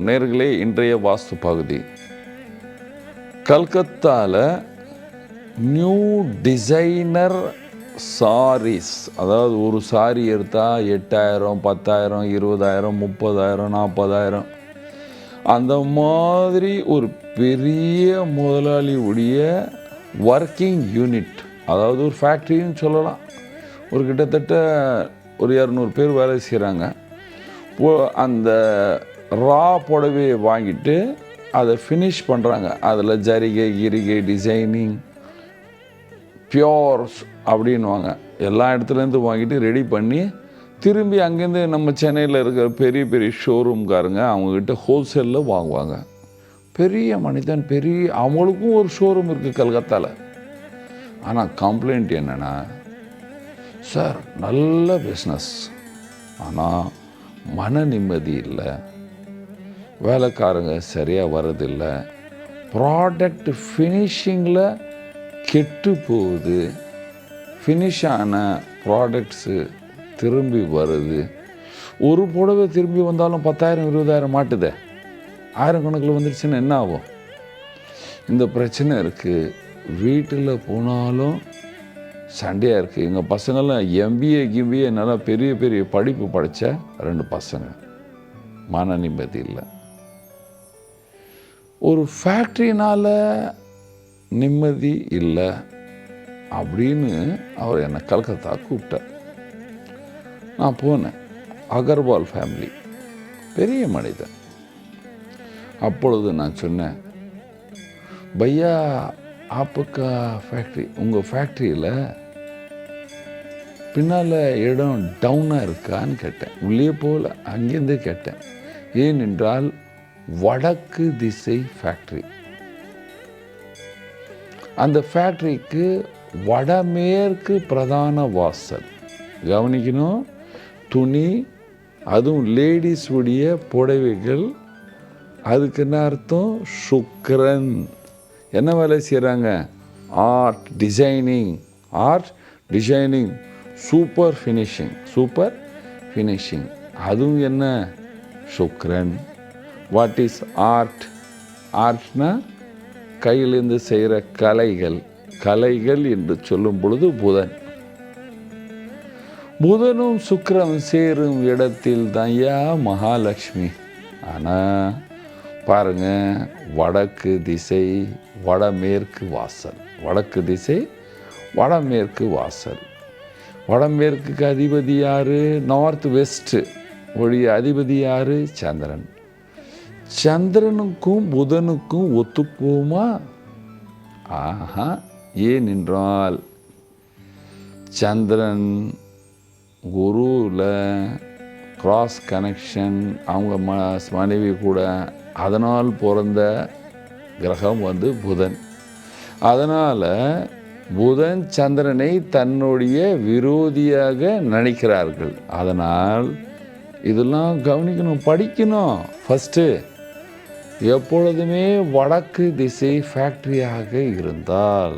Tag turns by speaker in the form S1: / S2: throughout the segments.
S1: நேர்களே, இன்றைய வாஸ்து பகுதி கல்கத்தாவில் நியூ டிசைனர் சாரீஸ். அதாவது ஒரு சாரி எடுத்தால் 8,000, 10,000, 20,000, 30,000, 40,000 அந்த மாதிரி ஒரு பெரிய முதலாளியுடைய ஒர்க்கிங் யூனிட், அதாவது ஒரு ஃபேக்ட்ரின்னு சொல்லலாம். ஒரு கிட்டத்தட்ட ஒரு 200 பேர் வேலை செய்கிறாங்க. அந்த ரா புடவையை வாங்கிட்டு அதை ஃபினிஷ் பண்ணுறாங்க. அதில் ஜரிகை கிரிகை டிசைனிங் பியோர்ஸ் அப்படின்வாங்க. எல்லா இடத்துலேருந்து வாங்கிட்டு ரெடி பண்ணி திரும்பி அங்கேருந்து நம்ம சென்னையில் இருக்கிற பெரிய பெரிய ஷோரூம்காரங்க அவங்கக்கிட்ட ஹோல்சேலில் வாங்குவாங்க. பெரிய மனிதன், அவங்களுக்கும் ஒரு ஷோரூம் இருக்குது கல்கத்தாவில். ஆனால் கம்ப்ளைண்ட் என்னென்னா, சார் நல்ல பிஸ்னஸ், ஆனால் மன நிம்மதி இல்லை, வேலைக்காரங்க சரியாக வரதில்லை, ப்ராடக்ட் ஃபினிஷிங்கில் கெட்டு போகுது, ஃபினிஷ் ஆன ப்ராடக்ட்ஸு திரும்பி வருது. ஒரு புடவை திரும்பி வந்தாலும் 10,000 20,000 மாட்டுதே, 1000 கணக்கில் வந்துடுச்சுன்னா என்ன ஆகும்? இந்த பிரச்சனை இருக்குது. வீட்டில் போனாலும் சண்டையாக இருக்குது. எங்கள் பசங்கள்லாம் எம்பிஏ நல்லா பெரிய பெரிய படிப்பு படித்த 2 பசங்க, மன நிம்மதி இல்லை. ஒரு ஃபேக்ட்ரினால் நிம்மதி இல்லை அப்படின்னு அவர் என்னை கல்கத்தா கூப்பிட்டார். நான் போனேன். அகர்வால் ஃபேமிலி, பெரிய மனிதன். அப்பொழுது நான் சொன்னேன், பையா ஆப்புக்கா ஃபேக்ட்ரி, உங்கள் ஃபேக்ட்ரியில் பின்னால் இடம் டவுனாக இருக்கான்னு கேட்டேன். உள்ளே போகல, அங்கேருந்தே கேட்டேன். ஏனென்றால் வடக்கு திசை ஃபேக்ட்ரி. அந்த ஃபேக்ட்ரிக்கு வடமேற்கு பிரதான வாசல். கவனிக்கணும், துணி, அதுவும் லேடிஸ் உடைய புடவைகள். அதுக்கு என்ன அர்த்தம்? சுக்கிரன். என்ன வேலை செய்கிறாங்க? Art designing, super finishing. அதுவும் என்ன? சுக்கிரன். What is art? ஆர்ட்னா கையிலேருந்து செய்கிற கலைகள் என்று சொல்லும் பொழுது புதனும் சுக்கிரன் சேரும் இடத்தில் தான் மகாலட்சுமி. ஆனால் பாருங்க, வடக்கு திசை வடமேற்கு வாசல், வடக்கு திசை வடமேற்கு வாசல். வடமேற்குக்கு அதிபதி யாரு? நார்த் வெஸ்ட்டு ஒழிய அதிபதி யாரு? சந்திரன். சந்திரனுக்கும் புதனுக்கும் ஒத்துக்குவோமா? ஆஹா. ஏனென்றால் சந்திரன் குருவில் கிராஸ் கனெக்ஷன், அவங்க மனைவி கூட, அதனால் பிறந்த கிரகம் புதன். அதனால் புதன் சந்திரனை தன்னுடைய விரோதியாக நினைக்கிறார்கள். அதனால் இதெல்லாம் கவனிக்கணும், படிக்கணும். ஃபஸ்ட்டு எப்பொழுதுமே வடக்கு திசை ஃபேக்ட்ரியாக இருந்தால்,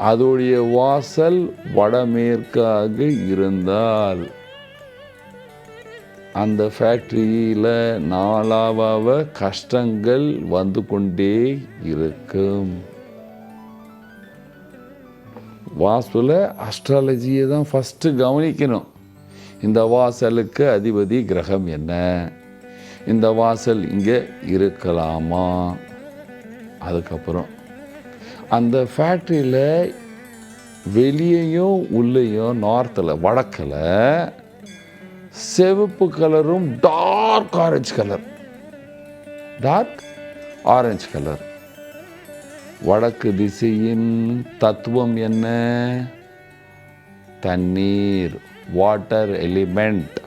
S1: அதோடைய வாசல் வடமேற்காக இருந்தால், அந்த ஃபேக்ட்ரியில் நாளாவாக கஷ்டங்கள் வந்து கொண்டே இருக்கும். வாஸ்துவில் அஸ்ட்ராலஜியை தான் ஃபஸ்ட்டு கவனிக்கணும். இந்த வாசலுக்கு அதிபதி கிரகம் என்ன? இந்த வாசல் இங்கே இருக்கலாமா? அதுக்கப்புறம் அந்த ஃபேக்ட்ரியில் வெளியேயும் உள்ளேயும் நார்த்தில் வடக்கில் சிவப்பு கலரும் டார்க் ஆரஞ்சு கலர். வடக்கு திசையின் தத்துவம் என்ன? தண்ணீர், வாட்டர் எலிமெண்ட்.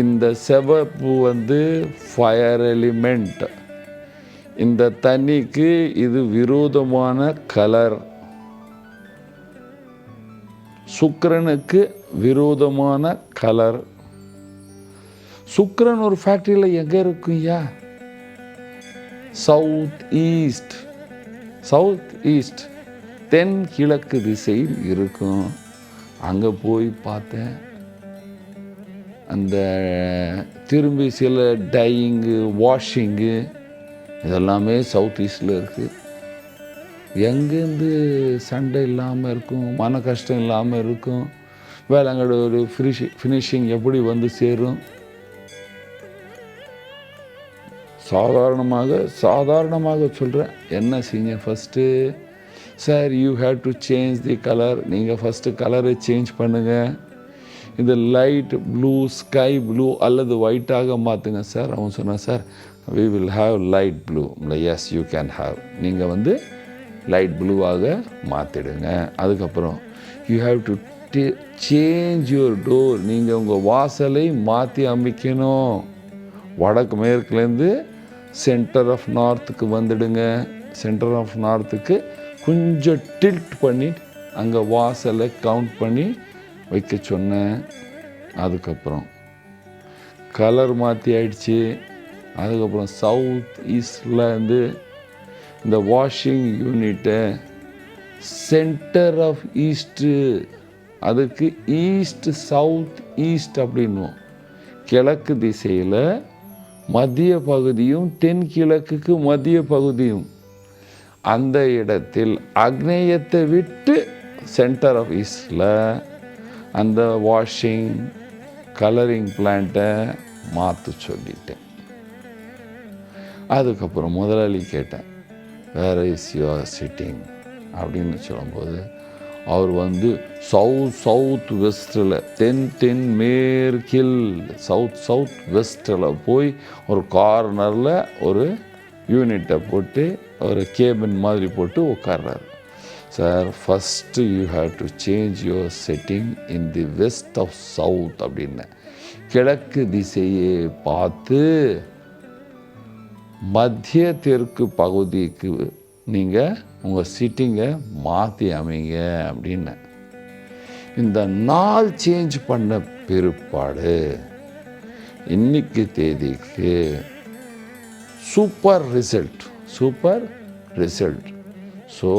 S1: இந்த சிவப்பு ஃபயர் எலிமெண்ட். இந்த தண்ணிக்கு இது விரோதமான கலர். சுக்கிரனுக்கு விரோதமான கலர். சுக்கிரன் ஒரு ஃபேக்ட்ரியில் எங்கே இருக்குயா? சவுத் ஈஸ்ட் தென் கிழக்கு திசையில் இருக்கும். அங்கே போய் பார்த்தேன். அந்த திரும்பி சில டையிங்கு, வாஷிங்கு இதெல்லாமே சவுத் ஈஸ்டில் இருக்குது. எங்கேருந்து சண்டை இல்லாமல் இருக்கும், மன கஷ்டம் இல்லாமல் இருக்கும், வேலைங்களோட ஒரு ஃபினிஷிங் எப்படி வந்து சேரும்? சாதாரணமாக சொல்கிறேன். என்ன செய்யுங்க first, sir you have to change the colour. நீங்கள் ஃபஸ்ட்டு கலரை சேஞ்ச் பண்ணுங்கள். இந்த லைட் ப்ளூ, ஸ்கை ப்ளூ அல்லது ஒயிட்டாக மாற்றுங்க சார். அவன் சொன்னான், sir we will have light blue. Yes you can have. நீங்கள் வந்து லைட் ப்ளூவாக மாற்றிடுங்க. அதுக்கப்புறம் you have to change your door. நீங்கள் உங்கள் வாசலை மாற்றி அமைக்கணும். வடக்கு மேற்குலேருந்து சென்டர் ஆஃப் நார்த்துக்கு வந்துடுங்க. சென்டர் ஆஃப் நார்த்துக்கு கொஞ்சம் டில்ட் பண்ணி அங்கே வாசலை கவுண்ட் பண்ணி வைக்க சொன்னேன். அதுக்கப்புறம் கலர் மாற்றி ஆயிடுச்சு. அதுக்கப்புறம் சவுத் ஈஸ்டில் இருந்து இந்த வாஷிங் யூனிட்டை சென்டர் ஆஃப் ஈஸ்ட்டு, அதுக்கு ஈஸ்ட் சவுத் ஈஸ்ட் அப்படின்னுவோம். கிழக்கு திசையில் மத்திய பகுதியும் தென்கிழக்குக்கு மத்திய பகுதியும், அந்த இடத்தில் அக்னேயத்தை விட்டு சென்டர் ஆஃப் ஈஸ்டில் அந்த வாஷிங் கலரிங் பிளான்ட்டை மாற்ற சொல்லிட்டேன். அதுக்கப்புறம் முதலாளி கேட்டேன், வேர் இஸ் யுவர் சிட்டிங் அப்படின்னு சொல்லும்போது அவர் வந்து சவுத் வெஸ்டில் தென் மேற்கில் சவுத் வெஸ்டில் போய் ஒரு கார்னரில் ஒரு யூனிட்டை போட்டு ஒரு கேபின் மாதிரி போட்டு உட்கார்றாரு. Sir first you have to change your setting in the west of south அப்படின்னு கிழக்கு திசையை பார்த்து மத்திய தெற்கு பகுதிக்கு நீங்கள் உங்கள் சிட்டிங்கை மாற்றி அமைங்க அப்படின்னு. இந்த நாள் சேஞ்ச் பண்ண பிற்பாடு இன்னைக்கு தேதிக்கு சூப்பர் ரிசல்ட். ஸோ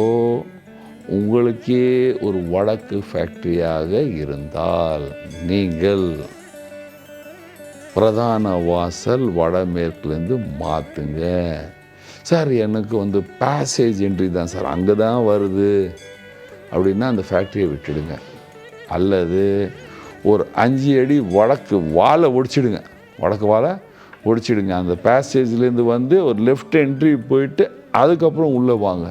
S1: உங்களுக்கே ஒரு வடக்கு ஃபேக்ட்ரியாக இருந்தால் நீங்கள் பிரதான வாசல் வடமேற்குலேருந்து மாற்றுங்க. சார் எனக்கு வந்து பேசேஜ் என்ட்ரி தான் சார் அங்கே தான் வருது அப்படின்னா அந்த ஃபேக்ட்ரியை விட்டுடுங்க. அல்லது ஒரு 5 அடி வடக்கு வாழை ஒடிச்சிடுங்க. அந்த பேசேஜ்லேருந்து வந்து ஒரு லெஃப்ட் என்ட்ரி போயிட்டு அதுக்கப்புறம் உள்ளே வாங்க.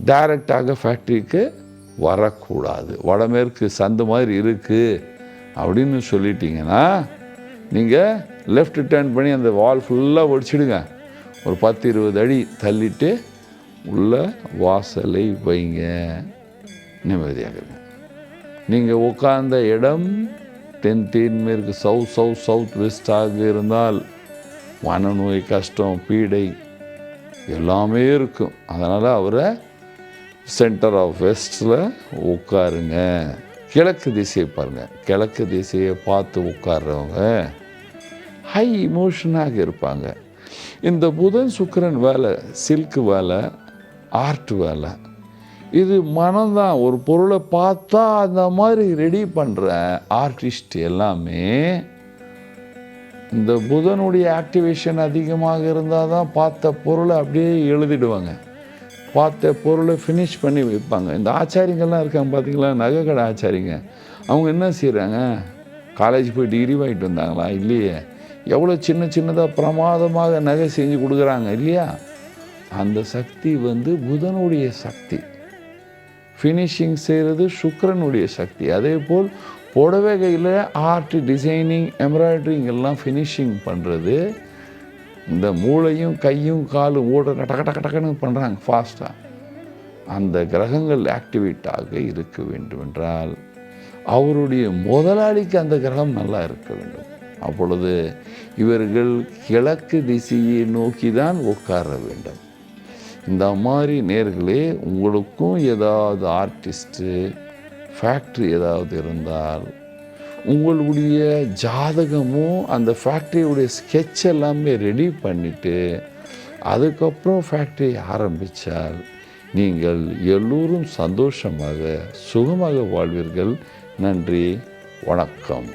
S1: டைரெக்டாக ஃபேக்ட்ரிக்கு வரக்கூடாது. வடமேற்கு சந்து மாதிரி இருக்குது அப்படின்னு சொல்லிட்டீங்கன்னா நீங்கள் லெஃப்ட் டர்ன் பண்ணி அந்த வால் ஃபுல்லாக ஒடிச்சிடுங்க. ஒரு 10-20 அடி தள்ளிட்டு உள்ள வாசலை வைங்க. நிம்மதியாக இருங்க. நீங்கள் உட்கார்ந்த இடம் தென் மேற்கு சவுத் வெஸ்டாக இருந்தால் மனநோய், கஷ்டம், பீடை எல்லாமே இருக்கும். அதனால் அவரை சென்டர் ஆஃப் வெஸ்டில் உட்காருங்க. கிழக்கு திசையை பாருங்கள். கிழக்கு திசையை பார்த்து உட்கார்றவங்க ஹை இமோஷனாக இருப்பாங்க. இந்த புதன் சுக்கிரன் வேலை, சில்க் வேலை, ஆர்ட் வேலை, இது மனம்தான். ஒரு பொருளை பார்த்தா அந்த மாதிரி ரெடி பண்ணுற ஆர்டிஸ்ட் எல்லாமே இந்த புதனுடைய ஆக்டிவேஷன் அதிகமாக இருந்தால் தான் பார்த்த பொருளை அப்படியே எழுதிடுவாங்க. பார்த்த பொருளை ஃபினிஷ் பண்ணி வைப்பாங்க. இந்த ஆச்சாரிங்கள்லாம் இருக்காங்க பார்த்தீங்களா, நகை கடை ஆச்சாரிங்க. அவங்க என்ன செய்கிறாங்க, காலேஜ் போய் டிகிரி வாங்கிட்டு வந்தாங்களா? இல்லையே. எவ்வளோ சின்னதாக பிரமாதமாக நகை செஞ்சு கொடுக்குறாங்க இல்லையா? அந்த சக்தி வந்து புதனுடைய சக்தி. ஃபினிஷிங் செய்கிறது சுக்கிரனுடைய சக்தி. அதே போல் புடவைகையில் ஆர்ட், டிசைனிங், எம்ப்ராய்டரிங் எல்லாம் ஃபினிஷிங் பண்ணுறது இந்த மூளையும் கையும் காலும் ஓட டக்குன்னு பண்ணுறாங்க ஃபாஸ்ட்டாக. அந்த கிரகங்கள் ஆக்டிவேட்டாக இருக்க வேண்டும் என்றால் அவருடைய முதலாளிக்கு அந்த கிரகம் நல்லா இருக்க வேண்டும். அப்பொழுது இவர்கள் கிழக்கு திசையை நோக்கி தான் உட்கார வேண்டும். இந்த மாதிரி நேர்களே, உங்களுக்கும் ஏதாவது ஆர்டிஸ்ட்டு ஃபேக்ட்ரி ஏதாவது இருந்தால் உங்களுடைய ஜாதகமும் அந்த ஃபேக்ட்ரியுடைய ஸ்கெட்ச் எல்லாமே ரெடி பண்ணிவிட்டு அதுக்கப்புறம் ஃபேக்ட்ரி ஆரம்பித்தால் நீங்கள் எல்லோரும் சந்தோஷமாக சுகமாக வாழ்வீர்கள். நன்றி, வணக்கம்.